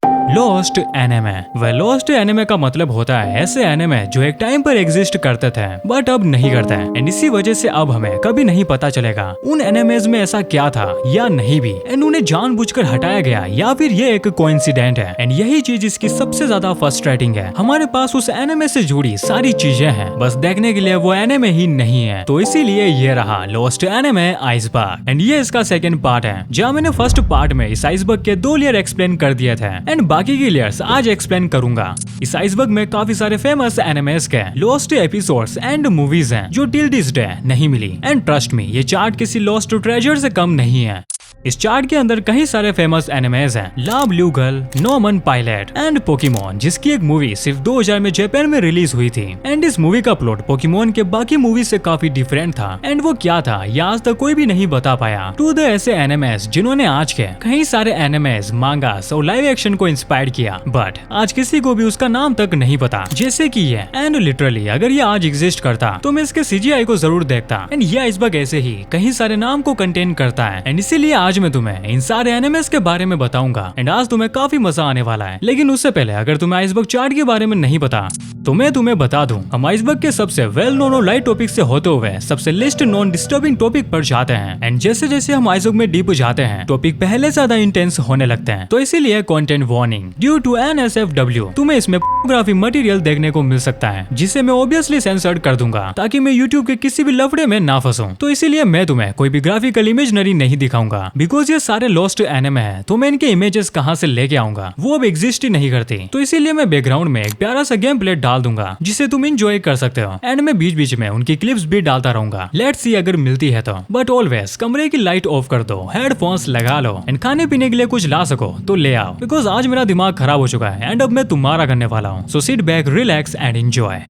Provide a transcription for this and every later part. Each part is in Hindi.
Lost anime. वह लॉस्ट एनिमे का मतलब होता है ऐसे एनिमे जो एक टाइम पर एग्जिस्ट करते थे बट अब नहीं करते हैं, एंड इसी वजह से अब हमें कभी नहीं पता चलेगा उन एनिमेज में ऐसा क्या था या नहीं भी, एंड उन्हें जानबूझकर हटाया गया या फिर ये एक कोइंसिडेंट है। एंड यही चीज इसकी सबसे ज्यादा फ्रस्ट्रेटिंग है। हमारे पास उस एनिमे से जुड़ी सारी चीजें हैं, बस देखने के लिए वो एनिमे ही नहीं है। तो इसीलिए ये रहा लॉस्ट एनिमे आइसबर्ग, एंड ये इसका सेकंड पार्ट है जहाँ मैंने फर्स्ट पार्ट में इस आइसबर्ग के 2 लेयर एक्सप्लेन कर दिए थे, एंड बाकी की लेयर्स आज एक्सप्लेन करूंगा। इस आइसबर्ग में काफी सारे फेमस एनिमेस के लॉस्ट एपिसोड्स एंड मूवीज हैं जो टिल दिस डे नहीं मिली, एंड ट्रस्ट मी ये चार्ट किसी लॉस्ट ट्रेजर से कम नहीं है। इस चार्ट के अंदर कई सारे फेमस एनिमेज हैं, La Blue Girl, Norman pilot and Pokemon, जिसकी एक मूवी सिर्फ 2000 में जापान में रिलीज हुई थी। एंड इस मूवी का प्लॉट पोकेमोन के बाकी मूवी से काफी डिफरेंट था, एंड वो क्या था ये आज तक कोई भी नहीं बता पाया। टू द ऐसे एनिमेज जिन्होंने आज के कई सारे एनिमेज, मांगास और लाइव एक्शन को इंस्पायर किया, बट आज किसी को भी उसका नाम तक नहीं पता, जैसे कि ये। एंड लिटरली अगर ये आज एग्जिस्ट करता तो मैं इसके CGI को जरूर देखता। एंड ये आइसबर्ग ऐसे ही कई सारे नाम को कंटेन करता है, एंड इसीलिए आज मैं तुम्हें इन सारे एनिमेस के बारे में बताऊंगा, एंड आज तुम्हें काफी मजा आने वाला है। लेकिन उससे पहले अगर तुम्हें आइसबर्ग चार्ट के बारे में नहीं पता तो मैं तुम्हें बता दूं, हम आइसबर्ग के सबसे वेल नोन और लाइट टॉपिक से होते हुए सबसे लिस्ट नॉन डिस्टर्बिंग टॉपिक पर जाते हैं। एंड जैसे जैसे हम आइसबर्ग में डीप जाते हैं टॉपिक पहले से ज्यादा इंटेंस होने लगते हैं। तो इसीलिए content warning due to NSFW, तुम्हें इसमें पोर्नोग्राफी मटेरियल देखने को मिल सकता है, जिसे मैं ऑब्वियसली सेंसर्ड कर दूंगा ताकि मैं यूट्यूब के किसी भी लफड़े में ना फंसूं। तो इसीलिए मैं तुम्हें कोई भी ग्राफिकल इमेजनरी नहीं दिखाऊंगा, बिकॉज ये सारे लॉस्ट एनिमे है, तो मैं इनके इमेजेस कहां से लेके आऊंगा, वो अब एग्जिस्ट ही नहीं करती। तो इसीलिए मैं बैकग्राउंड में एक प्यारा सा गेम प्ले डाल दूंगा जिसे तुम एंजॉय कर सकते हो, एंड मैं बीच बीच में उनकी क्लिप्स भी डालता रहूंगा। लेट्स सी अगर मिलती है तो। बट ऑलवेज कमरे की लाइट ऑफ कर दो, हेडफोन्स लगा लो, एंड खाने पीने के लिए कुछ ला सको तो ले आओ, बिकॉज आज मेरा दिमाग खराब हो चुका है एंड अब मैं तुम्हारा करने वाला हूँ। So sit back, relax and enjoy.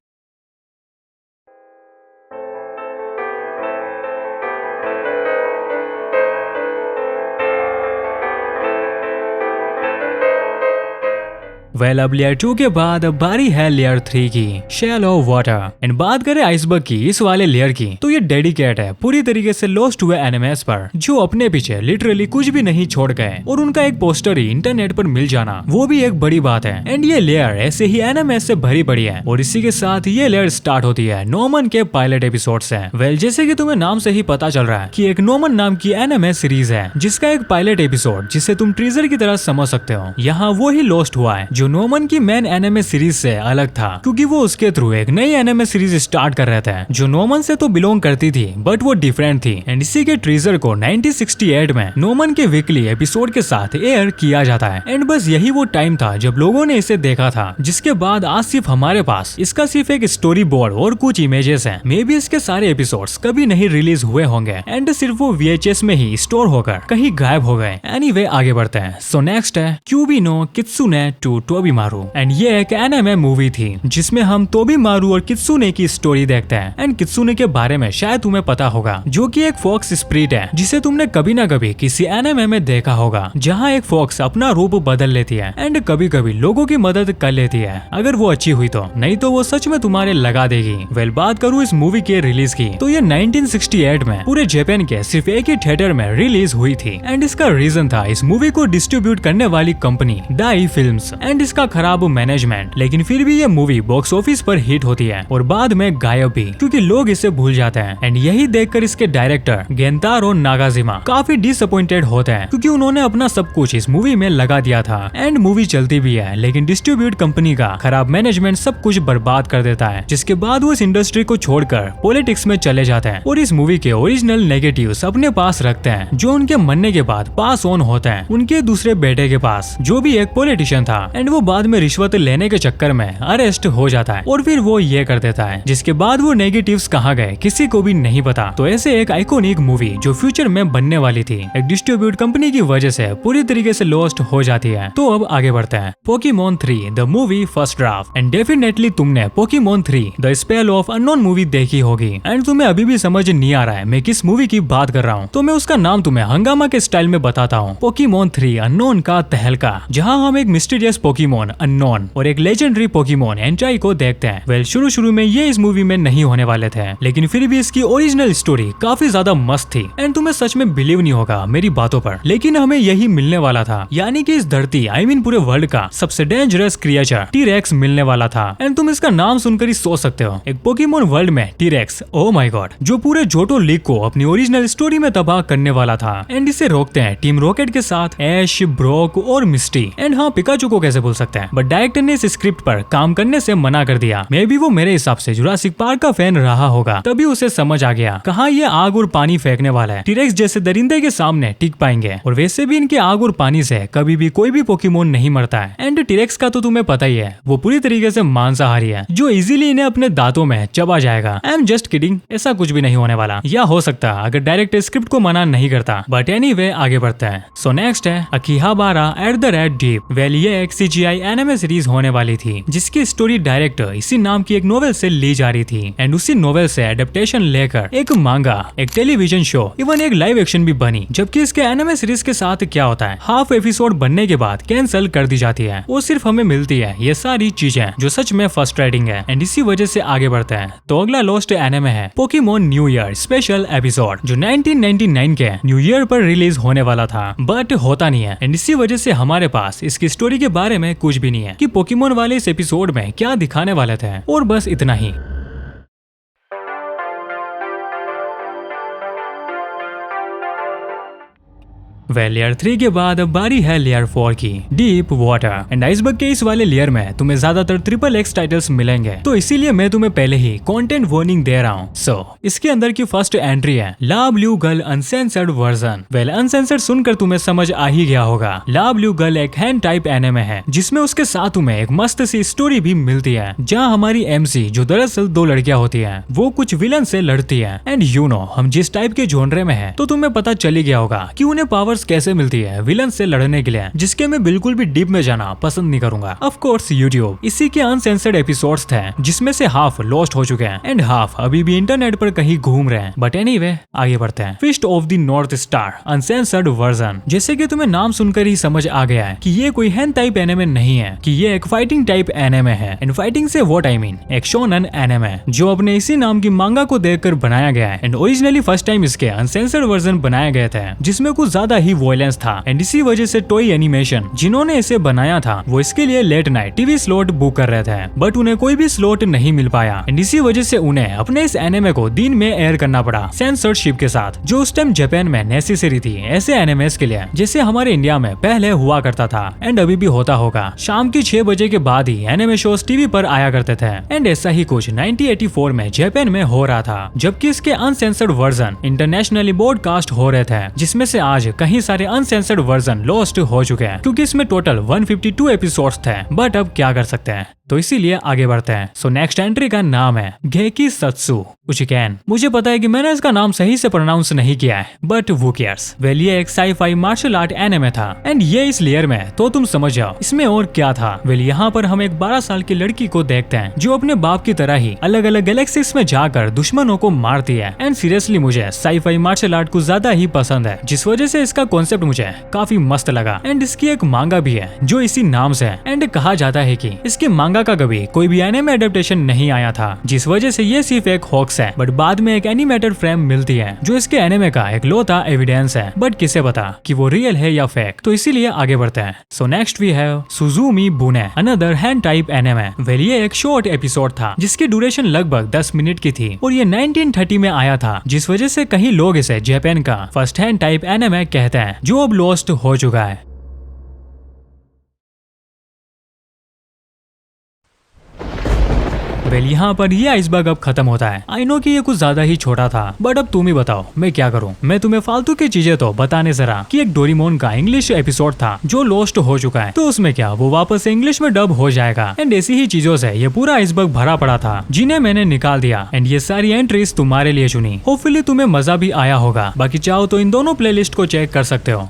Well अब लेयर 2 के बाद अब बारी है लेयर 3 की, शैलो वाटर। एंड बात करें आइसबर्ग की इस वाले लेयर की, तो ये डेडिकेट है पूरी तरीके से लॉस्ट हुए एनिमेस पर, जो अपने पीछे लिटरली कुछ भी नहीं छोड़ गए, और उनका एक पोस्टर ही इंटरनेट पर मिल जाना वो भी एक बड़ी बात है। एंड ये लेयर ऐसे ही एनिमेस से भरी पड़ी है, और इसी के साथ ये लेयर स्टार्ट होती है नॉर्मन के पायलट एपिसोड से। वेल जैसे कि तुम्हें नाम से ही पता चल रहा है कि एक नॉर्मन नाम की एनिमे सीरीज है जिसका एक पायलट एपिसोड जिसे तुम ट्रीजर की तरह समझ सकते हो, यहाँ वो ही लॉस्ट हुआ है जो नॉर्मन की मेन एनिमे सीरीज से अलग था, क्योंकि वो उसके थ्रू एक नई एनिमे सीरीज स्टार्ट कर रहे थे जो नॉर्मन से तो बिलोंग करती थी बट वो डिफरेंट थी। एंड इसी के ट्रीजर को 1968 में नॉर्मन के वीकली एपिसोड के साथ एयर किया जाता है। एंड बस यही वो टाइम था जब लोगों ने इसे देखा था, जिसके बाद आज सिर्फ हमारे पास इसका सिर्फ एक स्टोरी बोर्ड और कुछ इमेजेस हैं। मे बी इसके सारे एपिसोड्स कभी नहीं रिलीज हुए होंगे, एंड सिर्फ वो VHS में ही स्टोर होकर कहीं गायब हो गए। एनीवे आगे बढ़ते हैं। सो नेक्स्ट है क्यूबी नो कित्सुने टू टोबीमारू। एंड ये एक एनिमे मूवी थी जिसमें हम तोबीमारू और कित्सुने की स्टोरी देखते हैं। एंड कित्सुने के बारे में शायद तुम्हें पता होगा, जो कि एक फॉक्स स्पिरिट है जिसे तुमने कभी ना कभी किसी एनिमे में देखा होगा, जहाँ एक फॉक्स अपना रूप बदल लेती है एंड कभी कभी लोगों की मदद कर लेती है, अगर वो अच्छी हुई तो, नहीं तो वो सच में तुम्हारे लगा देगी। वेल बात करूँ इस मूवी के रिलीज की, तो ये 1968 में पूरे जापान के सिर्फ एक ही थिएटर में रिलीज हुई थी। एंड इसका रीजन था इस मूवी को डिस्ट्रीब्यूट करने वाली कंपनी डाई फिल्म्स एंड इसका खराब मैनेजमेंट। लेकिन फिर भी ये मूवी बॉक्स ऑफिस पर हिट होती है और बाद में गायब भी, क्योंकि लोग इसे भूल जाते हैं। एंड यही देखकर इसके डायरेक्टर गेंतारो नागाजिमा काफी डिसअपॉइंटेड होते हैं, क्योंकि उन्होंने अपना सब कुछ इस मूवी में लगा दिया था। एंड मूवी चलती भी है, लेकिन डिस्ट्रीब्यूट कंपनी का खराब मैनेजमेंट सब कुछ बर्बाद कर देता है, जिसके बाद वो इस इंडस्ट्री को छोड़कर पॉलिटिक्स में चले जाते हैं और इस मूवी के ओरिजिनल नेगेटिव्स अपने पास रखते हैं, जो उनके मरने के बाद पास ऑन होते हैं उनके दूसरे बेटे के पास, जो भी एक पॉलिटिशियन था। एंड वो बाद में रिश्वत लेने के चक्कर में अरेस्ट हो जाता है और फिर वो ये कर देता है, जिसके बाद वो नेगेटिव्स कहाँ गए किसी को भी नहीं पता। तो ऐसे एक आइकॉनिक मूवी जो फ्यूचर में बनने वाली थी, एक डिस्ट्रीब्यूट कंपनी की वजह से पूरी तरीके से लॉस्ट हो जाती है। तो अब आगे बढ़ते हैं। Pokemon 3 the movie first draft. And definitely तुमने Pokemon 3 the spell of unknown movie देखी होगी, एंड तुम्हें अभी भी समझ नहीं आ रहा है मैं किस मूवी की बात कर रहा हूँ, तो मैं उसका नाम तुम्हें हंगामा के स्टाइल में बताता हूँ। पोकेमोन 3 अननोन का तहलका, जहाँ हम एक मिस्टीरियस पोकेमोन पोकेमोन अननोन और एक लेजेंडरी पोकेमोन एंट्राई को देखते हैं। वेल शुरू में ये इस मूवी में नहीं होने वाले थे, लेकिन फिर भी इसकी ओरिजिनल स्टोरी काफी ज्यादा मस्त थी एंड तुम्हें सच में बिलीव नहीं होगा मेरी बातों पर, लेकिन हमें यही मिलने वाला था। यानी कि इस धरती पूरे वर्ल्ड का सबसे डेंजरस क्रिएचर टी-रेक्स मिलने वाला था एंड तुम इसका नाम सुनकर ही सोच सकते हो, एक पोकेमोन वर्ल्ड में टी-रेक्स, ओह माय गॉड, जो पूरे जोटो लीग को अपनी ओरिजिनल स्टोरी में तबाह करने वाला था। एंड इसे रोकते हैं टीम रॉकेट के साथ ऐश, ब्रोक और मिस्टी एंड हाँ पिकाचू को कैसे भूल सकते हैं, बट डायरेक्टर ने इस स्क्रिप्ट पर काम करने से मना कर दिया। मे बी वो मेरे हिसाब से जुरासिक पार्क का फैन रहा होगा, तभी उसे समझ आ गया कहाँ ये आग और पानी फेंकने वाला है। टी-रेक्स जैसे दरिंदे के सामने टिक पाएंगे और वैसे भी इनके आग और पानी से कभी भी कोई भी पोकेमोन नहीं मरता है। एंड टी-रेक्स का तो तुम्हें पता ही है, वो पूरी तरीके से मांसाहारी है जो इजीली इन्हें अपने दांतों में चबा जाएगा। आई एम जस्ट किडिंग, ऐसा कुछ भी नहीं होने वाला, या हो सकता अगर डायरेक्टर स्क्रिप्ट को मना नहीं करता। बट एनीवे आगे बढ़ते हैं। सो नेक्स्ट है Akihabara at the red deep. Well ये एक CGI एनिमे सीरीज होने वाली थी जिसकी स्टोरी डायरेक्टर इसी नाम की एक नोवेल से ली जा रही थी एंड उसी नोवेल से एडेप्टेशन लेकर एक मांगा, एक टेलीविजन शो, इवन एक लाइव एक्शन भी बनी। जबकि इसके एनिमे सीरीज के साथ क्या होता है, हाफ एपिसोड बनने के बाद कैंसिल कर दी जाती है और सिर्फ हमें मिलती है ये सारी चीजें जो सच में फ्रस्ट्रेटिंग है। एंड इसी वजह से आगे बढ़ते हैं। तो अगला लोस्ट एनिमे है Pokemon new year special episode, जो 1999 के न्यू ईयर पर रिलीज होने वाला था बट होता नहीं है। एंड इसी वजह से हमारे पास इसकी स्टोरी के बारे में कुछ भी नहीं है कि पोकेमोन वाले इस एपिसोड में क्या दिखाने वाले थे, और बस इतना ही। वेल लेयर 3 के बाद अब बारी है लेयर 4 की, डीप वाटर। एंड आइसबर्ग के इस वाले लेयर में तुम्हें ज्यादातर XXX टाइटल्स मिलेंगे, तो इसीलिए मैं तुम्हें पहले ही कंटेंट वार्निंग दे रहा हूँ। सो इसके अंदर की फर्स्ट एंट्री है La Blue Girl uncensored version. Well uncensored सुनकर तुम्हें समझ आ ही गया होगा, ला ब्लू गर्ल एक हैंड टाइप एनिमे है जिसमें उसके साथ तुम्हें एक मस्त सी स्टोरी भी मिलती है, जहाँ हमारी MC जो दरअसल 2 लड़कियां होती है वो कुछ विलन से लड़ती है। एंड यू नो हम जिस टाइप के जॉनरे में है तो तुम्हें पता चल ही गया होगा कि उन्हें पावर्स कैसे मिलती है विलन से लड़ने के लिए, जिसके मैं बिल्कुल भी डीप में जाना पसंद नहीं करूंगा। ऑफ कोर्स यूट्यूब इसी के अनसेंसर्ड एपिसोड्स थे जिसमें से हाफ लॉस्ट हो चुके हैं एंड हाफ अभी भी इंटरनेट पर कहीं घूम रहे हैं। बट एनीवे आगे बढ़ते हैं। Fist of the North Star uncensored version. जैसे कि तुम्हें नाम सुनकर ही समझ आ गया है कि ये कोई हैन टाइप एनिमे नहीं है, कि ये एक फाइटिंग टाइप एनिमे है। एंड फाइटिंग से व्हाट आई मीन एक शोनन एनिमे जो अपने इसी नाम की मांगा को देखकर बनाया गया है। एंड ओरिजिनली फर्स्ट टाइम इसके अनसेंसर्ड वर्जन बनाए गए थे जिसमें कुछ ज्यादा ही वॉयलेंस था। एंड इसी वजह से टॉय एनिमेशन जिन्होंने इसे बनाया था वो इसके लिए late night TV slot book कर रहे थे, बट उन्हें कोई भी स्लॉट नहीं मिल पाया। एंड इसी वजह से उन्हें अपने इस एनिमे को दिन में एयर करना पड़ा सेंसरशिप के साथ, जो उस टाइम जापान में नेसेसरी थी ऐसे एनिमेस के लिए, जैसे हमारे इंडिया में पहले हुआ करता था एंड अभी भी होता होगा। शाम की 6 बजे के बाद ही एनिमे शोज टीवी पर आया करते थे। एंड ऐसा ही कुछ 1984 में जापान में हो रहा था, जबकि इसके अनसेंसर्ड वर्जन इंटरनेशनली ब्रॉडकास्ट हो रहे थे, जिसमें से आज कहीं सारे अनसेंसर्ड वर्जन लॉस्ट हो चुके हैं क्योंकि इसमें टोटल 152 एपिसोड्स थे। बट अब क्या कर सकते हैं, तो इसीलिए आगे बढ़ते हैं। सो नेक्स्ट एंट्री का नाम है गेकी सत्सु उचिकेन। मुझे पता है कि मैंने इसका नाम सही से प्रोनाउंस नहीं किया है, बट वो केयर्स। वेल ये एक साई-फाई मार्शल आर्ट एनिमे था एंड ये इस लेयर में तो तुम समझ जाओ इसमें और क्या था। वेल यहाँ पर हम एक 12 साल की लड़की को देखते हैं जो अपने बाप की तरह ही अलग अलग गैलेक्सीज में जाकर दुश्मनों को मारती है। एंड सीरियसली मुझे साई-फाई मार्शल आर्ट कुछ ज्यादा ही पसंद है, जिस वजह से इसका कॉन्सेप्ट मुझे काफी मस्त लगा। एंड इसकी एक मांगा भी है जो इसी नाम से है। एंड कहा जाता है कि इसके मांगा का कभी कोई भी एनिमे एडेप्टेशन नहीं आया था, जिस वजह से ये सिर्फ एक हॉक्स है। बट बाद में एक एनिमेटेड फ्रेम मिलती है जो इसके एनिमे का एक लौता एविडेंस है, बट किसे पता कि वो रियल है या फेक। तो इसीलिए आगे बढ़ते हैं। सो नेक्स्ट वी हैव सुजुमी बुने another hand type anime. Well ये एक शॉर्ट एपिसोड था जिसकी ड्यूरेशन लगभग 10 मिनट की थी और ये 1930 में आया था, जिस वजह से कहीं लोग इसे जापान का फर्स्ट हैंड टाइप एनिमे कहते हैं, जो अब लॉस्ट हो चुका है। वेल यहाँ पर ये आइसबर्ग अब खत्म होता है। आई नो कि ये कुछ ज्यादा ही छोटा था, बट अब तुम ही बताओ मैं क्या करूँ। मैं तुम्हें फालतू की चीजें तो बताने से रहा कि एक डोरेमोन का इंग्लिश एपिसोड था जो लॉस्ट हो चुका है, तो उसमें क्या वो वापस से इंग्लिश में डब हो जाएगा। एंड ऐसी ही चीजों से ये पूरा आइसबर्ग भरा पड़ा था जिन्हें मैंने निकाल दिया। एंड ये सारी एंट्रीज तुम्हारे लिए चुनी। होपफुली तुम्हें मजा भी आया होगा। बाकी चाहो तो इन दोनों प्लेलिस्ट को चेक कर सकते हो।